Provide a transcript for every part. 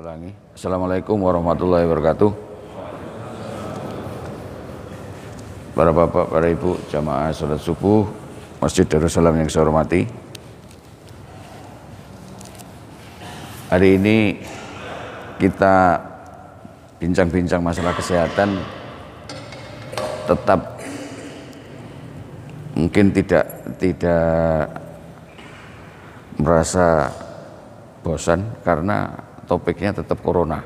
ulangi. Assalamualaikum warahmatullahi wabarakatuh. Para bapak, para ibu, jamaah salat subuh Masjid Darussalam yang saya hormati. Hari ini kita bincang-bincang masalah kesehatan, tetap mungkin tidak merasa bosan karena topiknya tetap corona.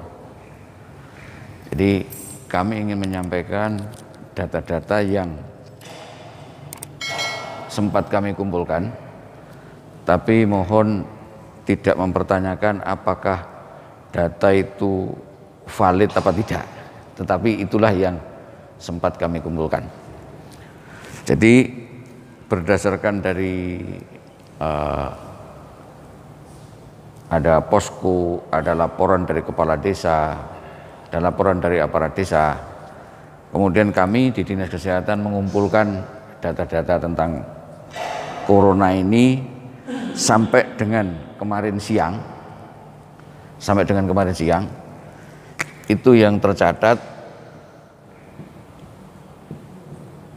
Jadi kami ingin menyampaikan data-data yang sempat kami kumpulkan, tapi mohon tidak mempertanyakan apakah data itu valid apa tidak, tetapi itulah yang sempat kami kumpulkan. Jadi berdasarkan dari ada posko, ada laporan dari kepala desa, ada laporan dari aparat desa. Kemudian kami di Dinas Kesehatan mengumpulkan data-data tentang corona ini sampai dengan kemarin siang. Itu yang tercatat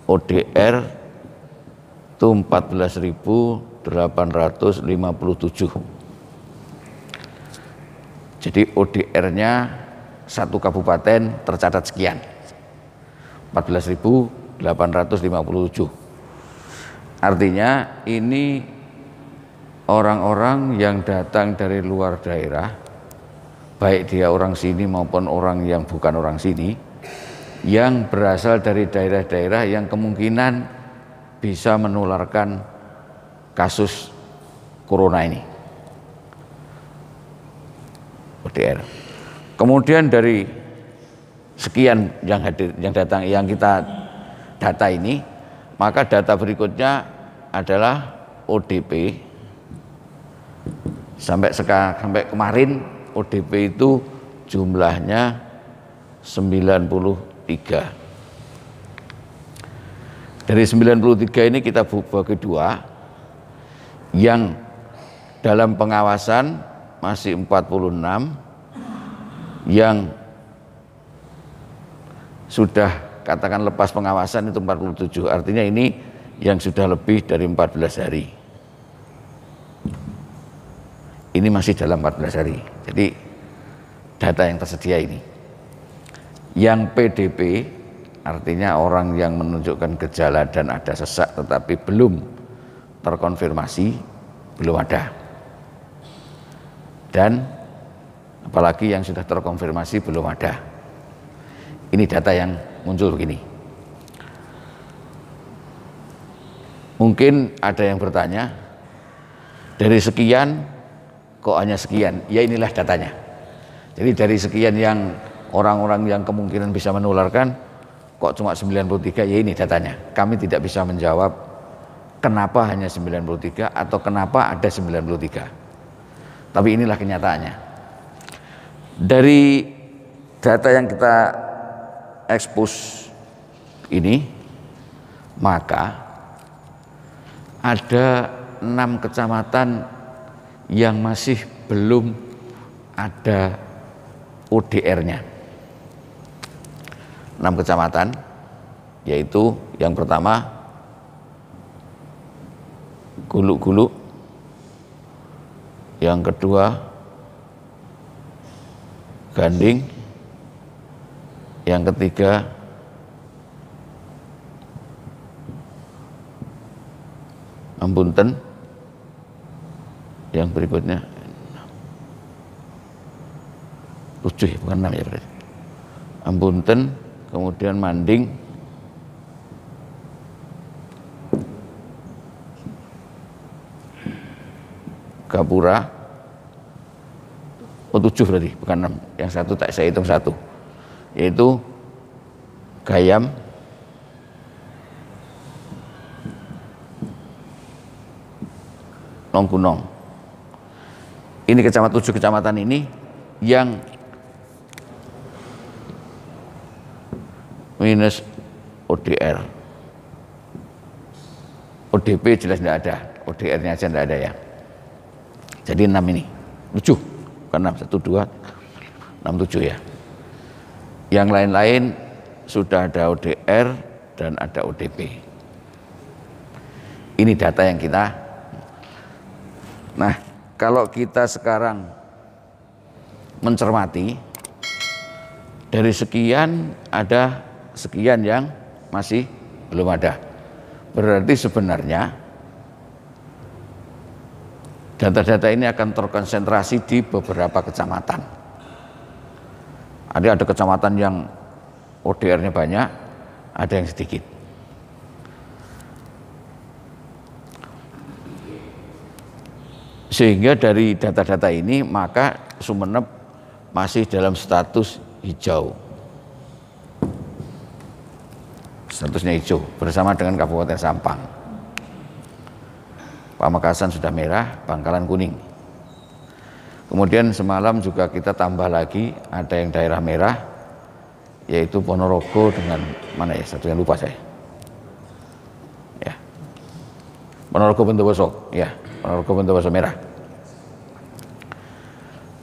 ODR itu 14.857. Jadi ODR-nya satu kabupaten tercatat sekian, 14.857. Artinya ini orang-orang yang datang dari luar daerah, baik dia orang sini maupun orang yang bukan orang sini, yang berasal dari daerah-daerah yang kemungkinan bisa menularkan kasus corona ini. ODR. Kemudian dari sekian yang hadir, yang datang, yang kita data ini, maka data berikutnya adalah ODP. Sampai kemarin ODP itu jumlahnya 93. Dari 93 ini kita bagi dua, yang dalam pengawasan masih 46, yang sudah katakan lepas pengawasan itu 47. Artinya ini yang sudah lebih dari 14 hari. Ini masih dalam 14 hari. Jadi data yang tersedia ini. Yang PDP artinya orang yang menunjukkan gejala dan ada sesak tetapi belum terkonfirmasi, belum ada. Dan apalagi yang sudah terkonfirmasi belum ada. Ini data yang muncul begini. Mungkin ada yang bertanya, dari sekian kok hanya sekian? Ya inilah datanya. Jadi dari sekian yang orang-orang yang kemungkinan bisa menularkan, kok cuma 93? Ya ini datanya. Kami tidak bisa menjawab kenapa hanya 93 atau kenapa ada 93. Tapi inilah kenyataannya. Dari data yang kita ekspos ini, maka ada 6 kecamatan yang masih belum ada ODR-nya. 6 kecamatan, yaitu yang pertama Guluk-Guluk, yang kedua Ganding, yang ketiga Ambunten, yang berikutnya 7 ya, bukan 6 ya berarti. Ambunten, kemudian Manding, Gapura, 7 berarti, bukan 6. Yang satu tak saya hitung 1, yaitu Gayam, Nonggunong. Ini 7 kecamatan ini yang minus ODR. ODP jelas tidak ada, ODR-nya aja tidak ada ya. Jadi 6 ini, 7, bukan 6, 1, 2, 67 ya. Yang lain-lain sudah ada ODR dan ada ODP. Ini data yang kita. Nah, kalau kita sekarang mencermati, dari sekian ada sekian yang masih belum ada. Berarti sebenarnya data-data ini akan terkonsentrasi di beberapa kecamatan. Ada kecamatan yang ODR-nya banyak, ada yang sedikit. Sehingga dari data-data ini maka Sumeneb masih dalam status hijau. Statusnya hijau bersama dengan Kabupaten Sampang. Pamekasan sudah merah, Bangkalan kuning. Kemudian semalam juga kita tambah lagi ada yang daerah merah, yaitu Ponorogo dengan mana ya, satu yang lupa saya. Ya. Ponorogo Bondowoso, ya, Ponorogo Bondowoso merah.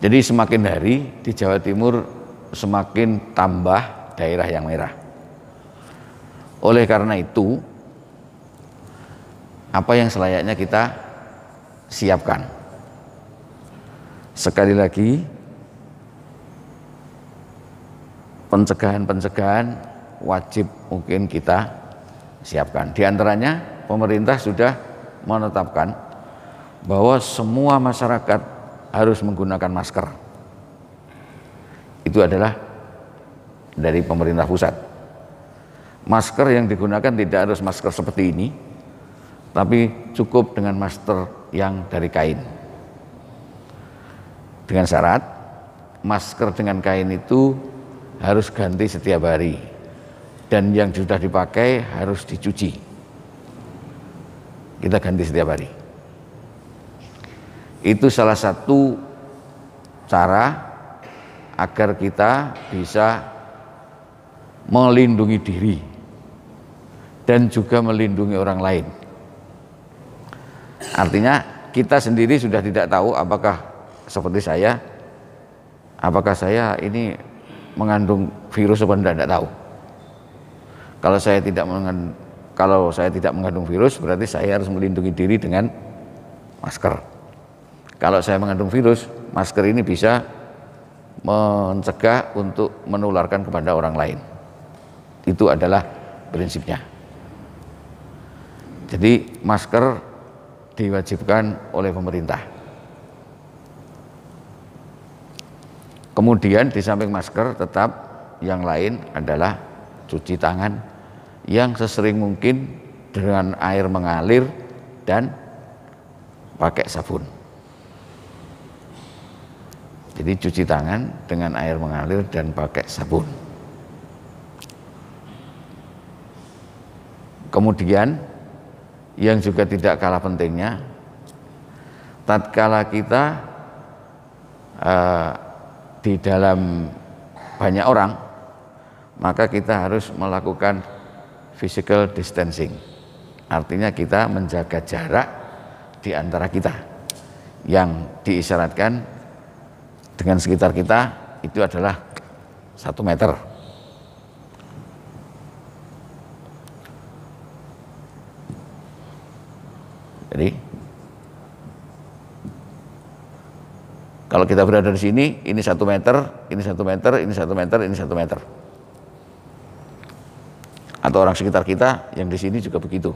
Jadi semakin hari di Jawa Timur semakin tambah daerah yang merah. Oleh karena itu, apa yang selayaknya kita siapkan? Sekali lagi, pencegahan-pencegahan wajib mungkin kita siapkan. Di antaranya pemerintah sudah menetapkan bahwa semua masyarakat harus menggunakan masker. Itu adalah dari pemerintah pusat. Masker yang digunakan tidak harus masker seperti ini, tapi cukup dengan masker yang dari kain. Dengan syarat masker dengan kain itu harus ganti setiap hari, dan yang sudah dipakai harus dicuci. Kita ganti setiap hari. Itu salah satu cara agar kita bisa melindungi diri dan juga melindungi orang lain. Artinya kita sendiri sudah tidak tahu apakah seperti saya, apakah saya ini mengandung virus atau tidak tahu. Kalau saya tidak mengandung virus, berarti saya harus melindungi diri dengan masker. Kalau saya mengandung virus, masker ini bisa mencegah untuk menularkan kepada orang lain. Itu adalah prinsipnya. Jadi masker diwajibkan oleh pemerintah. Kemudian di samping masker tetap yang lain adalah cuci tangan yang sesering mungkin dengan air mengalir dan pakai sabun. Jadi cuci tangan dengan air mengalir dan pakai sabun. Kemudian yang juga tidak kalah pentingnya, tatkala kita di dalam banyak orang, maka kita harus melakukan physical distancing. Artinya kita menjaga jarak di antara kita, yang diisyaratkan dengan sekitar kita itu adalah 1 meter. Jadi kalau kita berada di sini, ini 1 meter, ini 1 meter, ini 1 meter, ini 1 meter. Atau orang sekitar kita yang di sini juga begitu,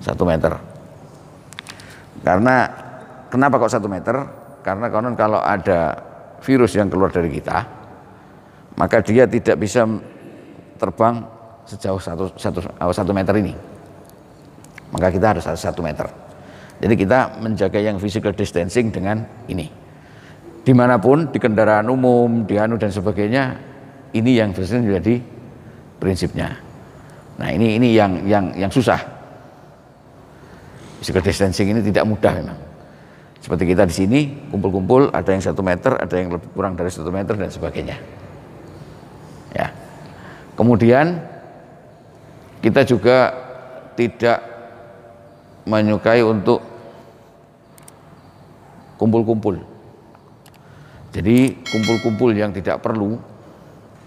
1 meter. Karena kenapa kok 1 meter? Karena konon kalau ada virus yang keluar dari kita, maka dia tidak bisa terbang sejauh 1 meter ini. Maka kita harus 1 meter. Jadi kita menjaga yang physical distancing dengan ini. Dimanapun, di kendaraan umum, di anu dan sebagainya, ini yang biasanya menjadi prinsipnya. Nah ini yang susah. Physical distancing ini tidak mudah memang. Seperti kita di sini kumpul-kumpul, ada yang 1 meter, ada yang lebih kurang dari 1 meter dan sebagainya. Ya. Kemudian kita juga tidak menyukai untuk kumpul-kumpul. Jadi kumpul-kumpul yang tidak perlu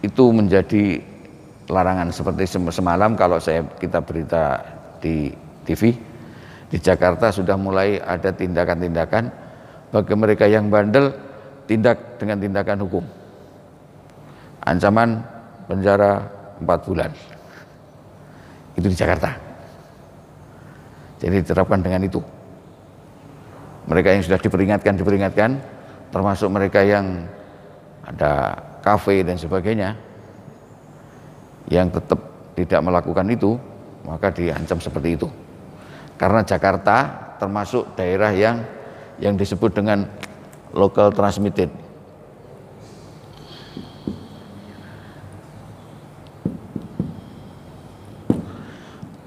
itu menjadi larangan. Seperti semalam kalau kita berita di TV, di Jakarta sudah mulai ada tindakan-tindakan bagi mereka yang bandel, tindak dengan tindakan hukum. Ancaman penjara 4 bulan. Itu di Jakarta. Jadi diterapkan dengan itu. Mereka yang sudah diperingatkan, termasuk mereka yang ada kafe dan sebagainya, yang tetap tidak melakukan itu, maka diancam seperti itu. Karena Jakarta termasuk daerah yang disebut dengan local transmitted.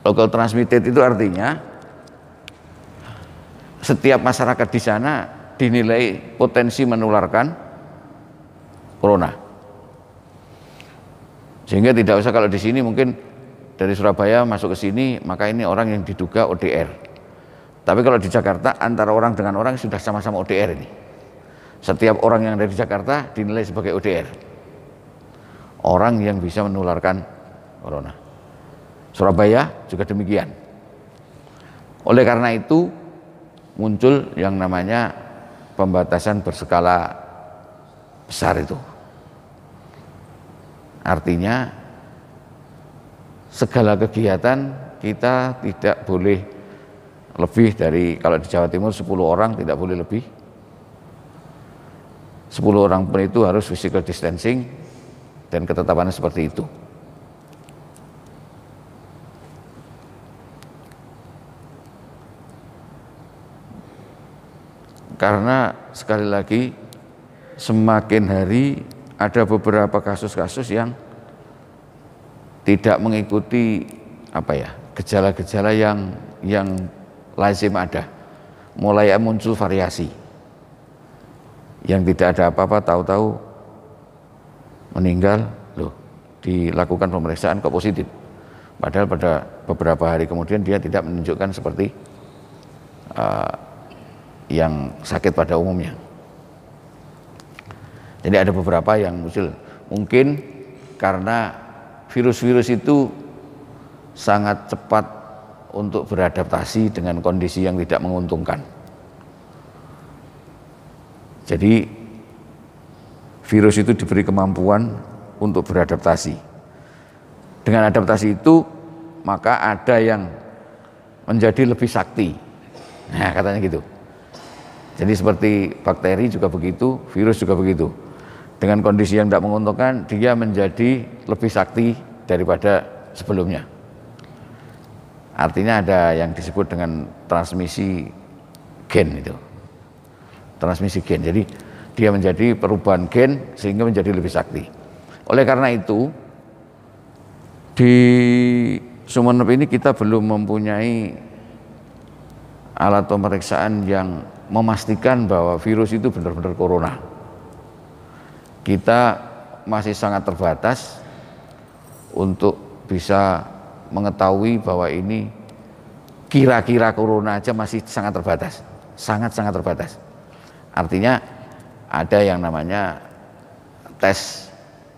Local transmitted itu artinya setiap masyarakat di sana dinilai potensi menularkan corona. Sehingga tidak usah kalau di sini mungkin dari Surabaya masuk ke sini, maka ini orang yang diduga ODR. Tapi kalau di Jakarta antara orang dengan orang sudah sama-sama ODR ini. Setiap orang yang dari Jakarta dinilai sebagai ODR. Orang yang bisa menularkan corona. Surabaya juga demikian. Oleh karena itu muncul yang namanya pembatasan berskala besar itu. Artinya segala kegiatan kita tidak boleh lebih dari, kalau di Jawa Timur 10 orang tidak boleh lebih. 10 orang pun itu harus physical distancing dan ketetapannya seperti itu. Karena sekali lagi semakin hari ada beberapa kasus-kasus yang tidak mengikuti gejala-gejala yang lazim ada. Mulai muncul variasi yang tidak ada apa-apa, tahu-tahu meninggal, dilakukan pemeriksaan kok positif. Padahal pada beberapa hari kemudian dia tidak menunjukkan seperti yang sakit pada umumnya. Jadi ada beberapa yang muncul, mungkin karena virus-virus itu sangat cepat untuk beradaptasi dengan kondisi yang tidak menguntungkan. Jadi virus itu diberi kemampuan untuk beradaptasi. Dengan adaptasi itu maka ada yang menjadi lebih sakti. Nah, katanya gitu. Jadi seperti bakteri juga begitu, virus juga begitu. Dengan kondisi yang tidak menguntungkan, dia menjadi lebih sakti daripada sebelumnya. Artinya ada yang disebut dengan transmisi gen itu. Transmisi gen. Jadi dia menjadi perubahan gen sehingga menjadi lebih sakti. Oleh karena itu, di Sumeneb ini kita belum mempunyai alat pemeriksaan yang memastikan bahwa virus itu benar-benar corona. Kita masih sangat terbatas untuk bisa mengetahui bahwa ini kira-kira corona aja masih sangat terbatas, sangat-sangat terbatas. Artinya ada yang namanya tes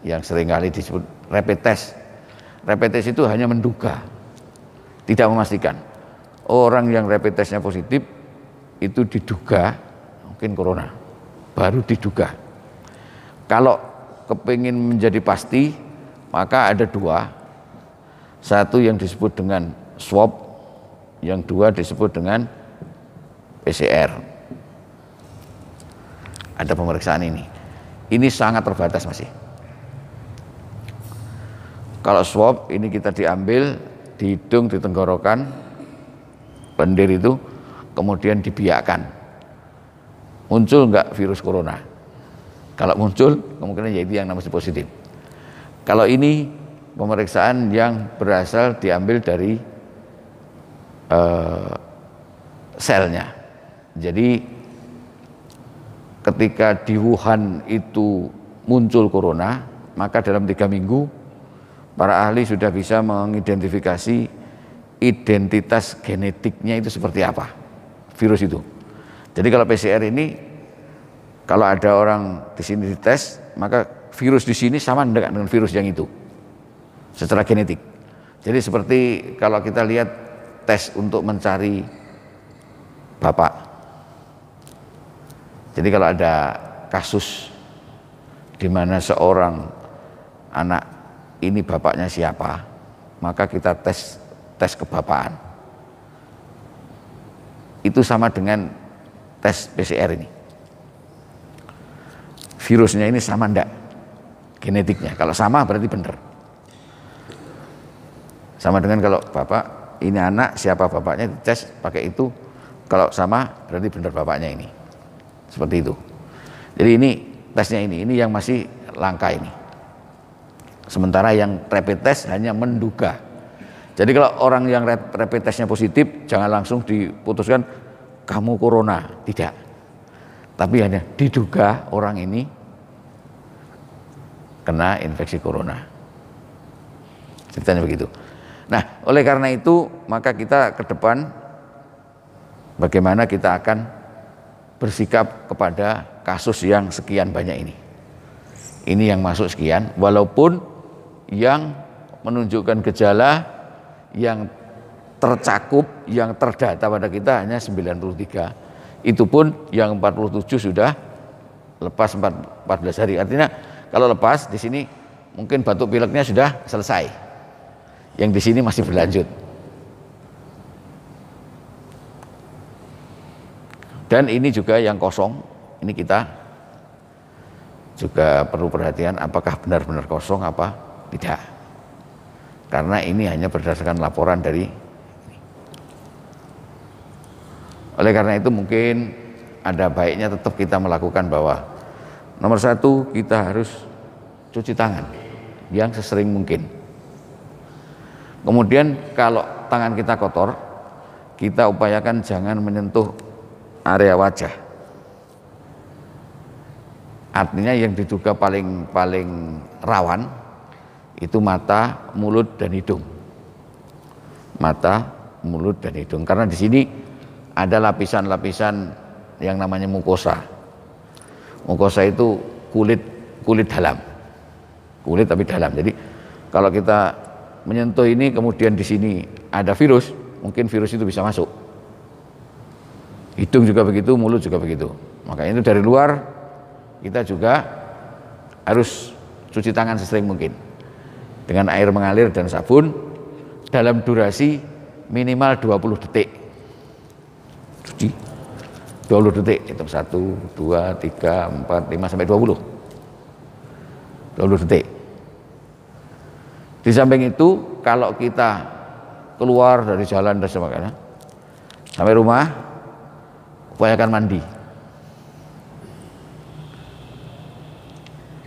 yang seringkali disebut rapid test. Rapid test itu hanya menduga, tidak memastikan. Orang yang rapid testnya positif itu diduga mungkin corona, baru diduga. Kalau kepingin menjadi pasti, maka ada dua. Satu yang disebut dengan swab, yang dua disebut dengan PCR. Ada pemeriksaan ini. Ini sangat terbatas masih. Kalau swab ini kita diambil di hidung, di tenggorokan, lendir itu, kemudian dibiakkan. Muncul enggak virus corona? Kalau muncul, kemungkinan yaitu yang namanya positif. Kalau ini pemeriksaan yang berasal diambil dari selnya. Jadi ketika di Wuhan itu muncul corona, maka dalam 3 minggu para ahli sudah bisa mengidentifikasi identitas genetiknya itu seperti apa virus itu. Jadi kalau PCR ini Kalau ada orang di sini dites, maka virus di sini sama enggak dengan virus yang itu secara genetik. Jadi seperti kalau kita lihat tes untuk mencari bapak. Jadi kalau ada kasus di mana seorang anak ini bapaknya siapa, maka kita tes kebapaan. Itu sama dengan tes PCR ini. Virusnya ini sama enggak genetiknya? Kalau sama berarti benar. Sama dengan kalau bapak ini anak, siapa bapaknya dites pakai itu, kalau sama berarti benar bapaknya ini. Seperti itu. Jadi ini tesnya ini yang masih langka ini. Sementara yang rapid test hanya menduga. Jadi kalau orang yang rapid testnya positif, jangan langsung diputuskan kamu corona, tidak. Tapi hanya diduga orang ini kena infeksi corona. Ceritanya begitu. Nah, oleh karena itu maka kita ke depan bagaimana kita akan bersikap kepada kasus yang sekian banyak ini. Ini yang masuk sekian, walaupun yang menunjukkan gejala yang tercakup, yang terdata pada kita hanya 93. Itu pun yang 47 sudah lepas 14 hari. Artinya kalau lepas di sini mungkin batuk pileknya sudah selesai. Yang di sini masih berlanjut. Dan ini juga yang kosong, ini kita juga perlu perhatian apakah benar-benar kosong apa tidak. Karena ini hanya berdasarkan laporan dari ini. Oleh karena itu mungkin ada baiknya tetap kita melakukan bahwa nomor satu, kita harus cuci tangan yang sesering mungkin. Kemudian kalau tangan kita kotor, kita upayakan jangan menyentuh area wajah. Artinya yang diduga paling rawan itu mata, mulut, dan hidung. Mata, mulut, dan hidung. Karena di sini ada lapisan-lapisan yang namanya mukosa. Mukosa itu kulit dalam, kulit tapi dalam. Jadi kalau kita menyentuh ini kemudian di sini ada virus, mungkin virus itu bisa masuk. Hidung juga begitu, mulut juga begitu. Makanya itu dari luar kita juga harus cuci tangan sesering mungkin dengan air mengalir dan sabun dalam durasi minimal 20 detik. Cuci 20 detik, hitung 1, 2, 3, 4, 5 sampai 20. 20 detik. Di samping itu kalau kita keluar dari jalan dan sebagainya sampai rumah, upayakan mandi.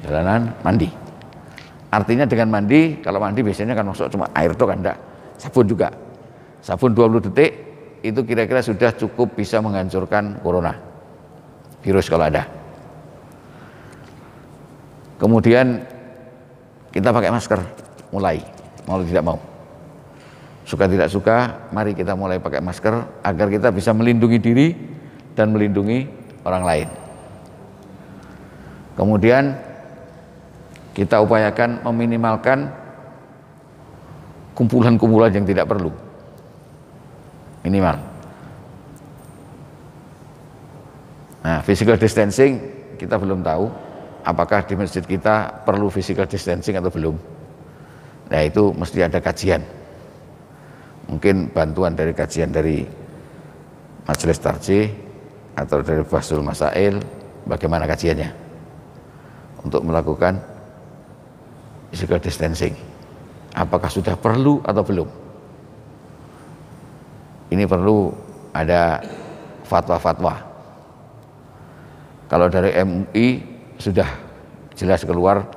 Jalanan mandi. Artinya dengan mandi, kalau mandi biasanya kan masuk cuma air itu kan enggak, sabun juga. Sabun 20 detik itu kira-kira sudah cukup bisa menghancurkan corona virus kalau ada. Kemudian kita pakai masker mulai, mau tidak mau. Suka tidak suka, mari kita mulai pakai masker agar kita bisa melindungi diri dan melindungi orang lain. Kemudian kita upayakan meminimalkan kumpulan-kumpulan yang tidak perlu. Minimal. Nah, physical distancing kita belum tahu apakah di masjid kita perlu physical distancing atau belum. Nah, itu mesti ada kajian. Mungkin bantuan dari kajian dari Majelis Tarjih atau dari Bahsul Masail, bagaimana kajiannya untuk melakukan physical distancing. Apakah sudah perlu atau belum? Ini perlu ada fatwa-fatwa. Kalau dari MUI sudah jelas keluar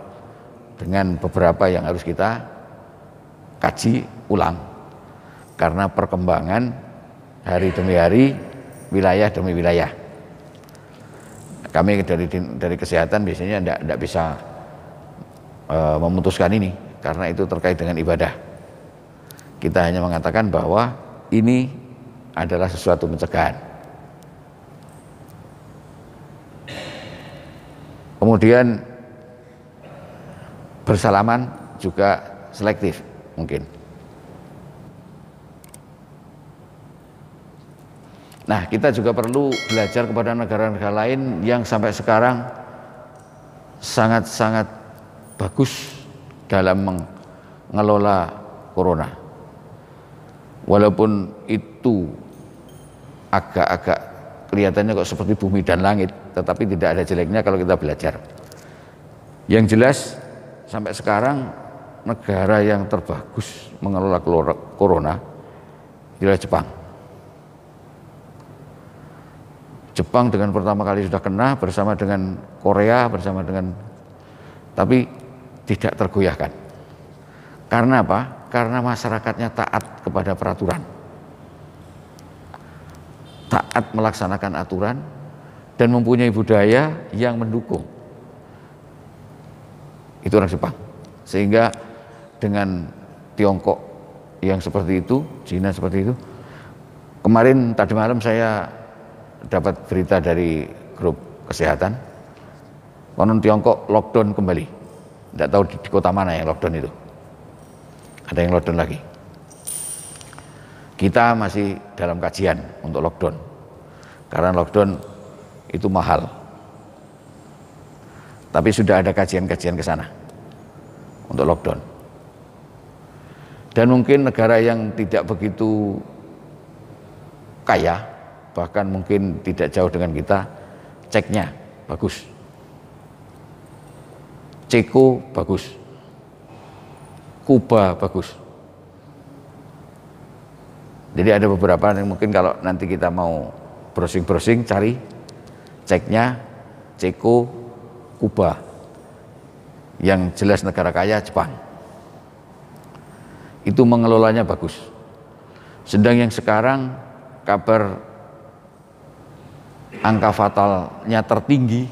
dengan beberapa yang harus kita kaji ulang. Karena perkembangan hari demi hari, wilayah demi wilayah. Kami dari kesehatan biasanya tidak bisa memutuskan ini karena itu terkait dengan ibadah. Kita hanya mengatakan bahwa ini adalah sesuatu pencegahan. Kemudian bersalaman juga selektif mungkin. Nah, kita juga perlu belajar kepada negara-negara lain yang sampai sekarang sangat-sangat bagus dalam mengelola corona. Walaupun itu agak-agak kelihatannya kok seperti bumi dan langit, tetapi tidak ada jeleknya kalau kita belajar. Yang jelas sampai sekarang negara yang terbagus mengelola corona adalah Jepang. Jepang dengan pertama kali sudah kena bersama dengan Korea, tapi tidak tergoyahkan. Karena apa? Karena masyarakatnya taat kepada peraturan, taat melaksanakan aturan, dan mempunyai budaya yang mendukung. Itu orang Jepang. Sehingga dengan Tiongkok yang seperti itu, Cina seperti itu, kemarin tadi malam saya dapat berita dari grup kesehatan, konon Tiongkok lockdown kembali. Tidak tahu di kota mana yang lockdown itu. Ada yang lockdown lagi. Kita masih dalam kajian untuk lockdown, karena lockdown itu mahal. Tapi sudah ada kajian-kajian ke sana untuk lockdown. Dan mungkin negara yang tidak begitu kaya, bahkan mungkin tidak jauh dengan kita, ceknya bagus, Ceko bagus, Kuba bagus. Jadi ada beberapa yang mungkin kalau nanti kita mau browsing-browsing cari ceknya Ceko, Kuba. Yang jelas negara kaya Jepang, itu mengelolanya bagus. Sedang yang sekarang kabar angka fatalnya tertinggi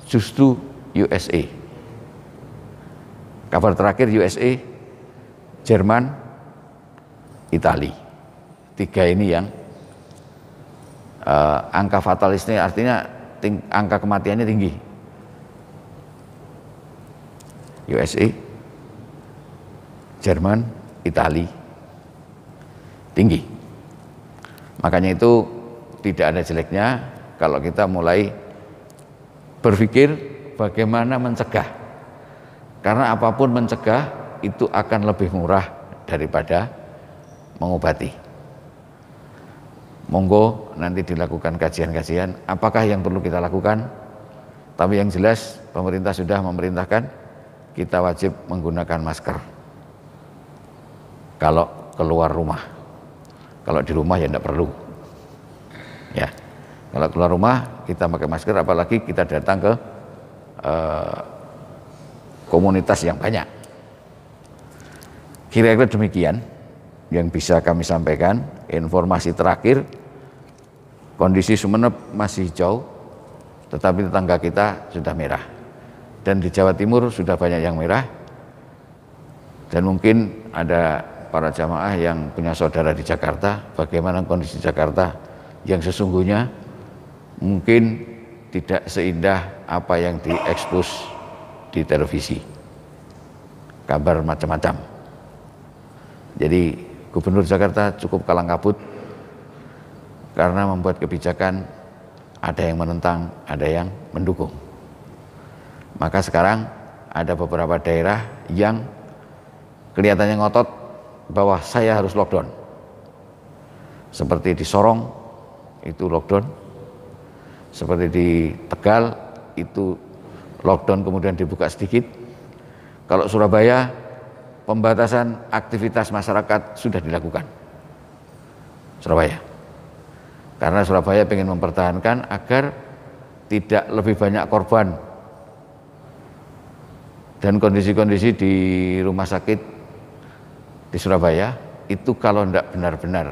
justru USA. Kabar terakhir USA, Jerman, Italia. Tiga ini yang angka fatalisnya, artinya angka kematiannya tinggi. USA, Jerman, Italia tinggi. Makanya itu tidak ada jeleknya kalau kita mulai berpikir bagaimana mencegah. Karena apapun mencegah itu akan lebih murah daripada mengobati. Monggo nanti dilakukan kajian-kajian apakah yang perlu kita lakukan. Tapi yang jelas pemerintah sudah memerintahkan kita wajib menggunakan masker kalau keluar rumah. Kalau di rumah ya tidak perlu. Ya, kalau keluar rumah kita pakai masker, apalagi kita datang ke komunitas yang banyak. Kira-kira demikian yang bisa kami sampaikan. Informasi terakhir, kondisi Sumeneb masih hijau, tetapi tetangga kita sudah merah. Dan di Jawa Timur sudah banyak yang merah. Dan mungkin ada para jamaah yang punya saudara di Jakarta, bagaimana kondisi Jakarta yang sesungguhnya mungkin tidak seindah apa yang diekspos di televisi. Kabar macam-macam. Jadi Gubernur Jakarta cukup kalang kabut karena membuat kebijakan ada yang menentang, ada yang mendukung. Maka sekarang ada beberapa daerah yang kelihatannya ngotot bahwa saya harus lockdown. Seperti di Sorong itu lockdown, seperti di Tegal itu lockdown kemudian dibuka sedikit. Kalau Surabaya pembatasan aktivitas masyarakat sudah dilakukan. Surabaya. Karena Surabaya ingin mempertahankan agar tidak lebih banyak korban. Dan kondisi-kondisi di rumah sakit di Surabaya itu kalau tidak benar-benar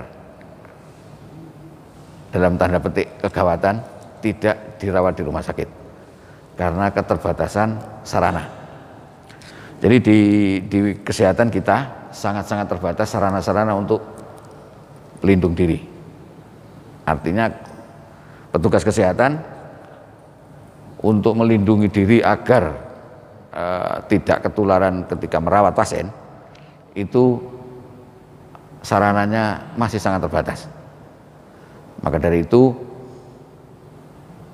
dalam tanda petik kegawatan tidak dirawat di rumah sakit karena keterbatasan sarana. Jadi di kesehatan kita sangat-sangat terbatas sarana-sarana untuk pelindung diri. Artinya petugas kesehatan untuk melindungi diri agar tidak ketularan ketika merawat pasien, itu sarananya masih sangat terbatas. Maka dari itu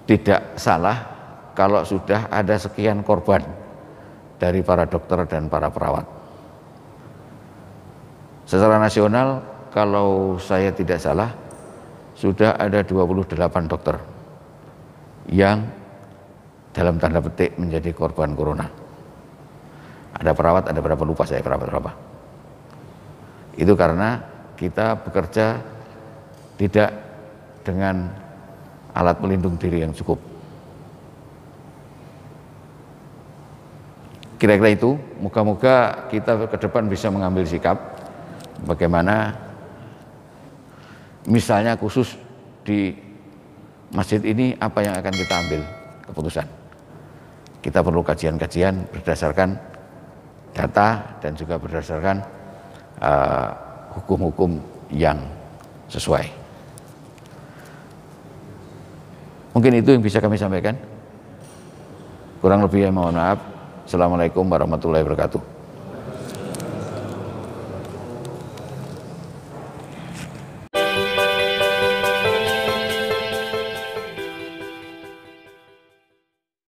tidak salah kalau sudah ada sekian korban dari para dokter dan para perawat. Secara nasional kalau saya tidak salah sudah ada 28 dokter yang dalam tanda petik menjadi korban corona. Ada perawat, ada berapa lupa saya perawat berapa. Itu karena kita bekerja tidak dengan alat pelindung diri yang cukup. Kira-kira itu, moga-moga kita ke depan bisa mengambil sikap bagaimana misalnya khusus di masjid ini apa yang akan kita ambil keputusan. Kita perlu kajian-kajian berdasarkan data dan juga berdasarkan hukum-hukum yang sesuai. Mungkin itu yang bisa kami sampaikan. Kurang lebih mohon maaf. Assalamualaikum warahmatullahi wabarakatuh.